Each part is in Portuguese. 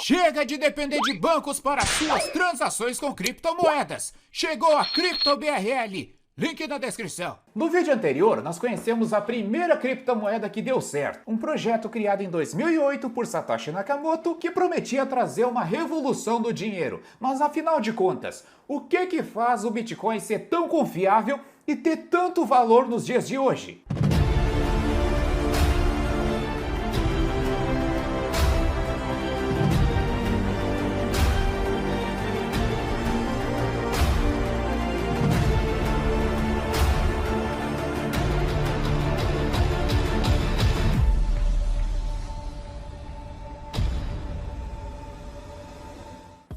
Chega de depender de bancos para suas transações com criptomoedas. Chegou a CryptoBRL. Link na descrição. No vídeo anterior, nós conhecemos a primeira criptomoeda que deu certo. Um projeto criado em 2008 por Satoshi Nakamoto que prometia trazer uma revolução do dinheiro. Mas afinal de contas, o que faz o Bitcoin ser tão confiável e ter tanto valor nos dias de hoje?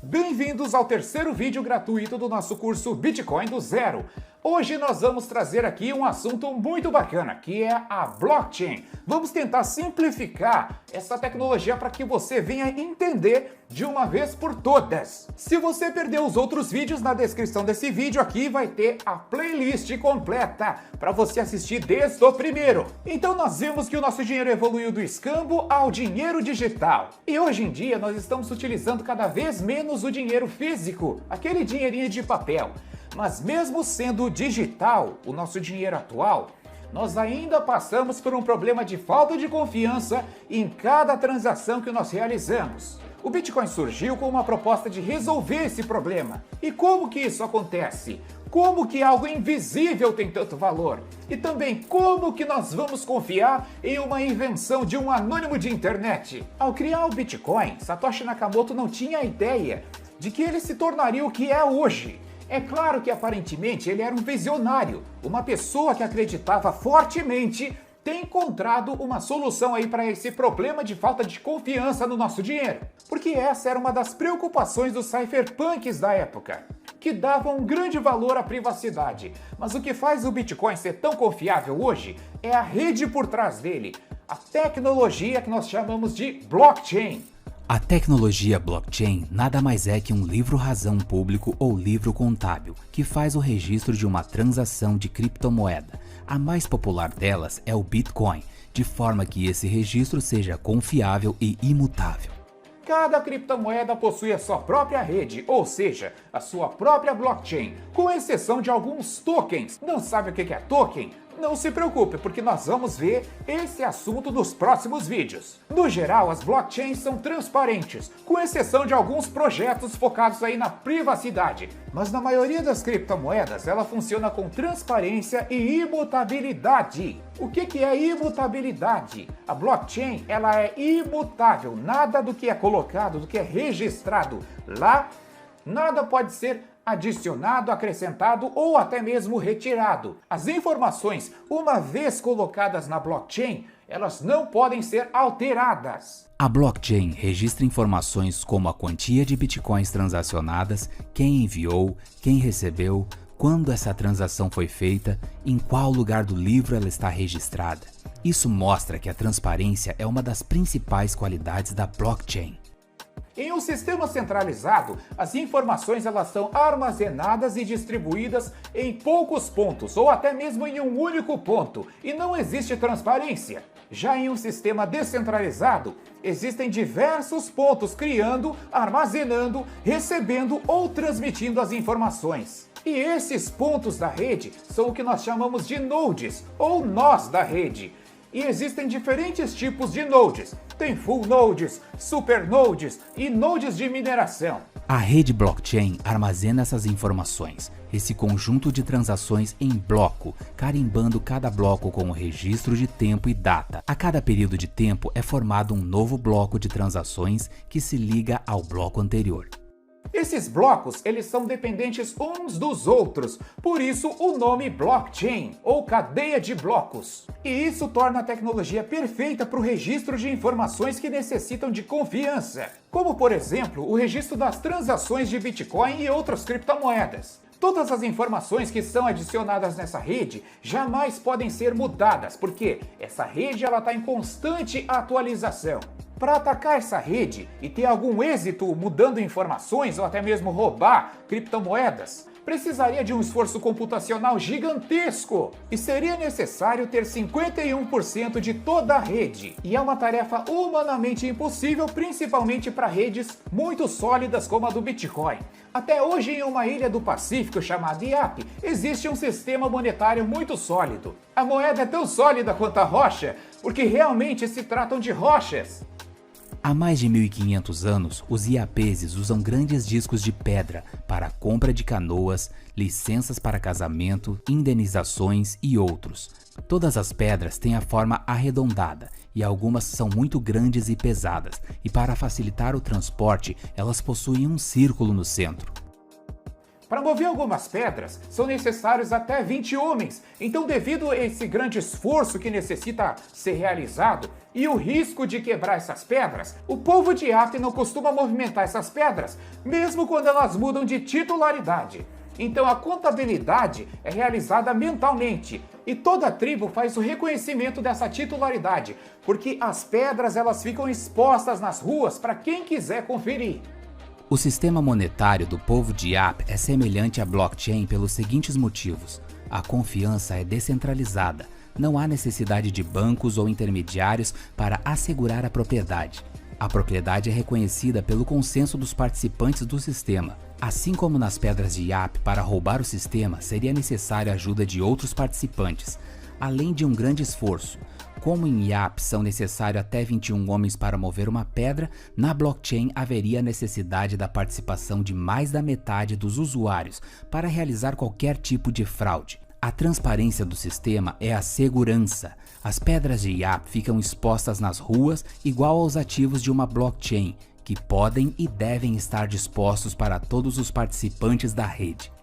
Bem-vindos ao terceiro vídeo gratuito do nosso curso Bitcoin do Zero. Hoje nós vamos trazer aqui um assunto muito bacana, que é a blockchain. Vamos tentar simplificar essa tecnologia para que você venha entender de uma vez por todas. Se você perdeu os outros vídeos, na descrição desse vídeo aqui vai ter a playlist completa para você assistir desde o primeiro. Então nós vimos que o nosso dinheiro evoluiu do escambo ao dinheiro digital. E hoje em dia nós estamos utilizando cada vez menos o dinheiro físico, aquele dinheirinho de papel. Mas mesmo sendo digital, o nosso dinheiro atual, nós ainda passamos por um problema de falta de confiança em cada transação que nós realizamos. O Bitcoin surgiu com uma proposta de resolver esse problema. E como que isso acontece? Como que algo invisível tem tanto valor? E também como que nós vamos confiar em uma invenção de um anônimo de internet? Ao criar o Bitcoin, Satoshi Nakamoto não tinha a ideia de que ele se tornaria o que é hoje. É claro que aparentemente ele era um visionário, uma pessoa que acreditava fortemente ter encontrado uma solução aí para esse problema de falta de confiança no nosso dinheiro. Porque essa era uma das preocupações dos cypherpunks da época, que davam um grande valor à privacidade. Mas o que faz o Bitcoin ser tão confiável hoje é a rede por trás dele, a tecnologia que nós chamamos de blockchain. A tecnologia blockchain nada mais é que um livro-razão público ou livro contábil, que faz o registro de uma transação de criptomoeda. A mais popular delas é o Bitcoin, de forma que esse registro seja confiável e imutável. Cada criptomoeda possui a sua própria rede, ou seja, a sua própria blockchain, com exceção de alguns tokens. Não sabe o que é token? Não se preocupe, porque nós vamos ver esse assunto nos próximos vídeos. No geral, as blockchains são transparentes, com exceção de alguns projetos focados aí na privacidade. Mas na maioria das criptomoedas, ela funciona com transparência e imutabilidade. O que é imutabilidade? A blockchain, ela é imutável. Nada do que é colocado, do que é registrado lá, nada pode ser adicionado, acrescentado ou até mesmo retirado. As informações, uma vez colocadas na blockchain, elas não podem ser alteradas. A blockchain registra informações como a quantia de bitcoins transacionadas, quem enviou, quem recebeu, quando essa transação foi feita, em qual lugar do livro ela está registrada. Isso mostra que a transparência é uma das principais qualidades da blockchain. Em um sistema centralizado, as informações elas são armazenadas e distribuídas em poucos pontos ou até mesmo em um único ponto, e não existe transparência. Já em um sistema descentralizado, existem diversos pontos criando, armazenando, recebendo ou transmitindo as informações. E esses pontos da rede são o que nós chamamos de nodes ou nós da rede. E existem diferentes tipos de nodes. Tem full nodes, super nodes e nodes de mineração. A rede blockchain armazena essas informações, esse conjunto de transações em bloco, carimbando cada bloco com o registro de tempo e data. A cada período de tempo é formado um novo bloco de transações que se liga ao bloco anterior. Esses blocos, eles são dependentes uns dos outros, por isso o nome blockchain, ou cadeia de blocos. E isso torna a tecnologia perfeita para o registro de informações que necessitam de confiança, como por exemplo, o registro das transações de Bitcoin e outras criptomoedas. Todas as informações que são adicionadas nessa rede jamais podem ser mudadas, porque essa rede está em constante atualização. Para atacar essa rede e ter algum êxito mudando informações ou até mesmo roubar criptomoedas, precisaria de um esforço computacional gigantesco e seria necessário ter 51% de toda a rede. E é uma tarefa humanamente impossível, principalmente para redes muito sólidas como a do Bitcoin. Até hoje, em uma ilha do Pacífico chamada IAP, existe um sistema monetário muito sólido. A moeda é tão sólida quanto a rocha, porque realmente se tratam de rochas. Há mais de 1500 anos, os iapeses usam grandes discos de pedra para a compra de canoas, licenças para casamento, indenizações e outros. Todas as pedras têm a forma arredondada e algumas são muito grandes e pesadas, e para facilitar o transporte, elas possuem um círculo no centro. Para mover algumas pedras, são necessários até 20 homens, então devido a esse grande esforço que necessita ser realizado e o risco de quebrar essas pedras, o povo de IAP não costuma movimentar essas pedras, mesmo quando elas mudam de titularidade. Então a contabilidade é realizada mentalmente e toda a tribo faz o reconhecimento dessa titularidade, porque as pedras elas ficam expostas nas ruas para quem quiser conferir. O sistema monetário do povo de IAP é semelhante à blockchain pelos seguintes motivos. A confiança é descentralizada, não há necessidade de bancos ou intermediários para assegurar a propriedade. A propriedade é reconhecida pelo consenso dos participantes do sistema. Assim como nas pedras de IAP, para roubar o sistema seria necessário a ajuda de outros participantes, além de um grande esforço. Como em IAP são necessários até 21 homens para mover uma pedra, na blockchain haveria necessidade da participação de mais da metade dos usuários para realizar qualquer tipo de fraude. A transparência do sistema é a segurança. As pedras de IAP ficam expostas nas ruas igual aos ativos de uma blockchain, que podem e devem estar dispostos para todos os participantes da rede.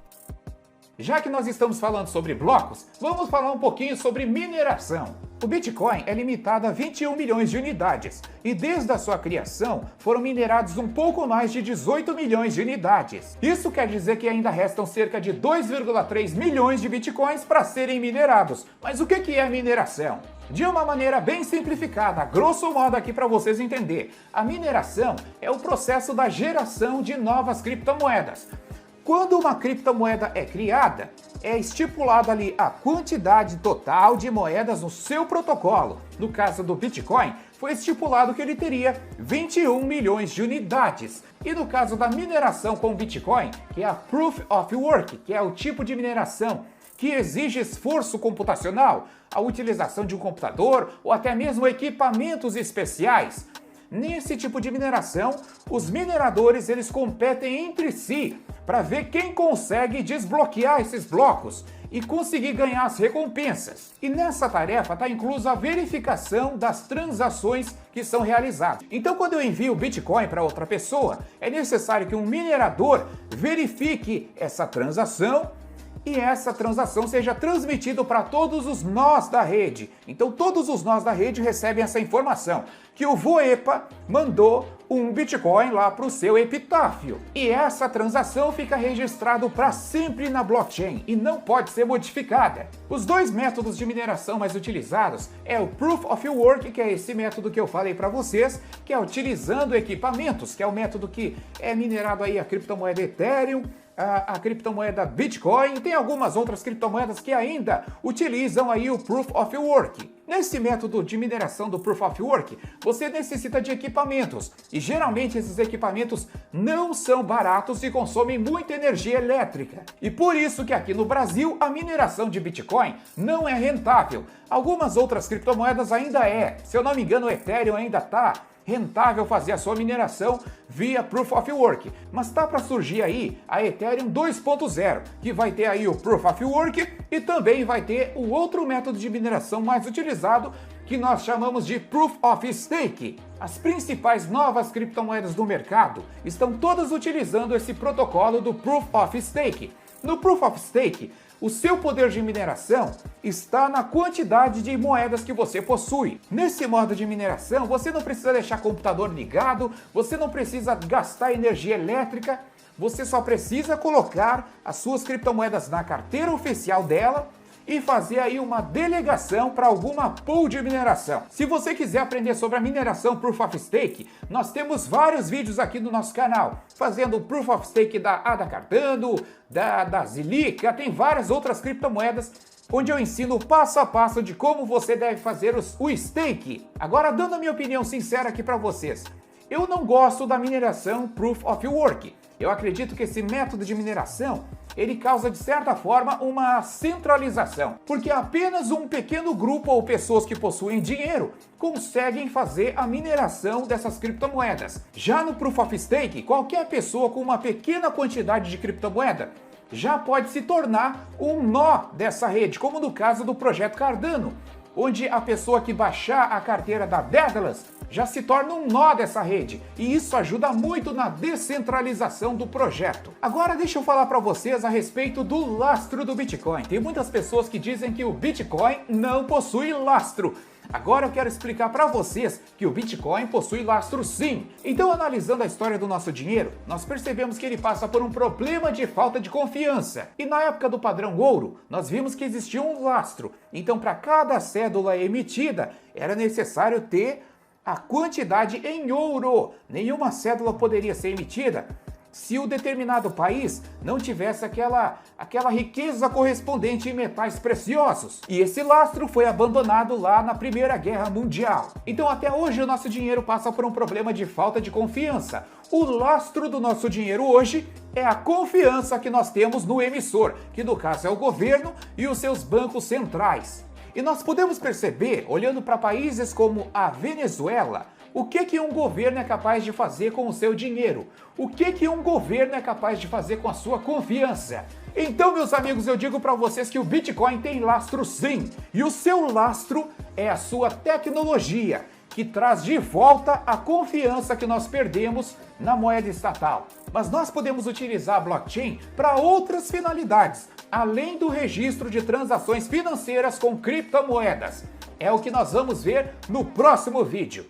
Já que nós estamos falando sobre blocos, vamos falar um pouquinho sobre mineração. O Bitcoin é limitado a 21 milhões de unidades e desde a sua criação foram minerados um pouco mais de 18 milhões de unidades. Isso quer dizer que ainda restam cerca de 2,3 milhões de Bitcoins para serem minerados. Mas o que é mineração? De uma maneira bem simplificada, grosso modo aqui para vocês entenderem, a mineração é o processo da geração de novas criptomoedas. Quando uma criptomoeda é criada, é estipulada ali a quantidade total de moedas no seu protocolo. No caso do Bitcoin, foi estipulado que ele teria 21 milhões de unidades. E no caso da mineração com Bitcoin, que é a Proof of Work, que é o tipo de mineração que exige esforço computacional, a utilização de um computador ou até mesmo equipamentos especiais. Nesse tipo de mineração, os mineradores eles competem entre si para ver quem consegue desbloquear esses blocos e conseguir ganhar as recompensas. E nessa tarefa está inclusa a verificação das transações que são realizadas. Então, quando eu envio Bitcoin para outra pessoa, é necessário que um minerador verifique essa transação e essa transação seja transmitida para todos os nós da rede. Então todos os nós da rede recebem essa informação, que o Voepa mandou um Bitcoin lá para o seu epitáfio. E essa transação fica registrada para sempre na blockchain e não pode ser modificada. Os dois métodos de mineração mais utilizados é o Proof of Work, que é esse método que eu falei para vocês, que é utilizando equipamentos, que é o método que é minerado aí a criptomoeda Ethereum, a criptomoeda Bitcoin, e tem algumas outras criptomoedas que ainda utilizam aí o Proof of Work. Nesse método de mineração do Proof of Work, você necessita de equipamentos, e geralmente esses equipamentos não são baratos e consomem muita energia elétrica. E por isso que aqui no Brasil a mineração de Bitcoin não é rentável. Algumas outras criptomoedas ainda é. Se eu não me engano, o Ethereum ainda está rentável fazer a sua mineração via Proof of Work, mas está para surgir aí a Ethereum 2.0, que vai ter aí o Proof of Work e também vai ter o outro método de mineração mais utilizado, que nós chamamos de Proof of Stake. As principais novas criptomoedas do mercado estão todas utilizando esse protocolo do Proof of Stake. No Proof of Stake, o seu poder de mineração está na quantidade de moedas que você possui. Nesse modo de mineração, você não precisa deixar computador ligado, você não precisa gastar energia elétrica, você só precisa colocar as suas criptomoedas na carteira oficial dela e fazer aí uma delegação para alguma pool de mineração. Se você quiser aprender sobre a mineração Proof of Stake, nós temos vários vídeos aqui no nosso canal, fazendo o Proof of Stake da ADA Cardano, da Zilliqa, tem várias outras criptomoedas, onde eu ensino passo a passo de como você deve fazer o stake. Agora, dando a minha opinião sincera aqui para vocês, eu não gosto da mineração Proof of Work. Eu acredito que esse método de mineração, ele causa de certa forma uma centralização, porque apenas um pequeno grupo ou pessoas que possuem dinheiro conseguem fazer a mineração dessas criptomoedas. Já no Proof of Stake, qualquer pessoa com uma pequena quantidade de criptomoeda já pode se tornar um nó dessa rede, como no caso do projeto Cardano, onde a pessoa que baixar a carteira da Daedalus já se torna um nó dessa rede, e isso ajuda muito na descentralização do projeto. Agora deixa eu falar para vocês a respeito do lastro do Bitcoin. Tem muitas pessoas que dizem que o Bitcoin não possui lastro. Agora eu quero explicar para vocês que o Bitcoin possui lastro sim. Então, analisando a história do nosso dinheiro, nós percebemos que ele passa por um problema de falta de confiança. E na época do padrão ouro, nós vimos que existia um lastro. Então, para cada cédula emitida, era necessário ter a quantidade em ouro. Nenhuma cédula poderia ser emitida se o determinado país não tivesse aquela riqueza correspondente em metais preciosos. E esse lastro foi abandonado lá na Primeira Guerra Mundial. Então até hoje o nosso dinheiro passa por um problema de falta de confiança. O lastro do nosso dinheiro hoje é a confiança que nós temos no emissor, que no caso é o governo e os seus bancos centrais. E nós podemos perceber, olhando para países como a Venezuela, o que um governo é capaz de fazer com o seu dinheiro? O que um governo é capaz de fazer com a sua confiança? Então, meus amigos, eu digo para vocês que o Bitcoin tem lastro sim. E o seu lastro é a sua tecnologia, que traz de volta a confiança que nós perdemos na moeda estatal. Mas nós podemos utilizar a blockchain para outras finalidades, além do registro de transações financeiras com criptomoedas. É o que nós vamos ver no próximo vídeo.